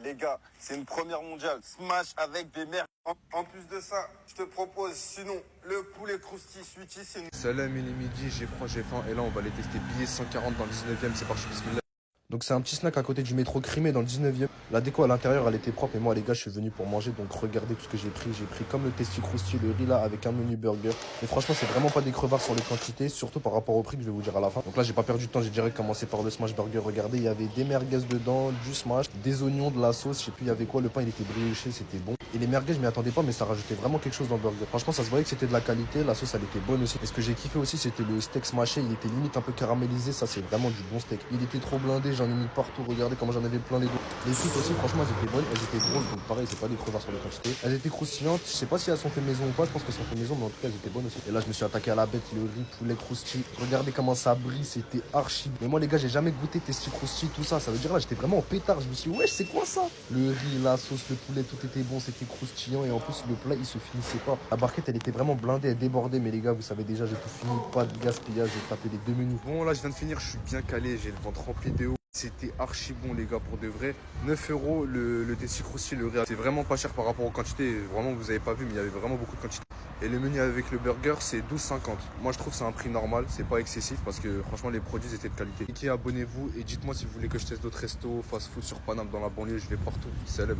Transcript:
Les gars, c'est une première mondiale. Smash avec des merdes. En plus de ça, je te propose, sinon, le poulet croustille suiti, c'est une... Salam, il est midi, j'ai froid, j'ai faim. Et là, on va aller tester billets 140 dans le 19e. C'est parti, bismillah. Donc c'est un petit snack à côté du métro Crimée dans le 19e. La déco à l'intérieur elle était propre et moi les gars je suis venu pour manger donc regardez tout ce que j'ai pris. J'ai pris comme le Tasty Krusty, le riz là avec un menu burger. Et franchement c'est vraiment pas des crevards sur les quantités, surtout par rapport au prix que je vais vous dire à la fin. Donc là j'ai pas perdu de temps, j'ai direct commencé par le smash burger. Regardez il y avait des merguez dedans, du smash, des oignons, de la sauce, je sais plus il y avait quoi, le pain il était brioché, c'était bon. Et les merguez je m'y attendais pas mais ça rajoutait vraiment quelque chose dans le burger. Franchement ça se voyait que c'était de la qualité, la sauce elle était bonne aussi. Et ce que j'ai kiffé aussi c'était le steak smashé, il était limite un peu caramélisé, ça c'est vraiment du bon steak. Il était trop blindé, j'en ai mis partout. Regardez comment j'en avais plein les dos. Les frites aussi, franchement, elles étaient bonnes, elles étaient grosses, donc pareil, c'est pas des crevards sur les quantités. Elles étaient croustillantes, je sais pas si elles sont fait maison ou pas, je pense qu'elles sont fait maison, mais en tout cas, elles étaient bonnes aussi. Et là, je me suis attaqué à la bête, le riz, poulet croustillant. Regardez comment ça brille, c'était archi. Mais moi, les gars, j'ai jamais goûté Tasty Krusty, tout ça. Ça veut dire là, j'étais vraiment en pétard. Je me suis dit, wesh, c'est quoi ça? Le riz, la sauce, le poulet, tout était bon, c'était croustillant. Et en plus, le plat, il se finissait pas. La barquette, elle était vraiment blindée, elle débordait. Mais les gars, vous savez déjà, j'ai tout fini, pas de gaspillage, j'ai tapé les 2 menus. Bon, là, je viens de finir, je suis bien calé, j'ai le ventre rempli de haut. C'était archi bon les gars pour de vrai. 9 € le Tasty Krusty, le riz. C'est vraiment pas cher par rapport aux quantités. Vraiment vous avez pas vu mais il y avait vraiment beaucoup de quantités. Et le menu avec le burger c'est 12,50. Moi je trouve que c'est un prix normal, c'est pas excessif parce que franchement les produits étaient de qualité. Cliquez, abonnez-vous et dites-moi si vous voulez que je teste d'autres restos, fast food sur Paname dans la banlieue, je vais partout. Salam.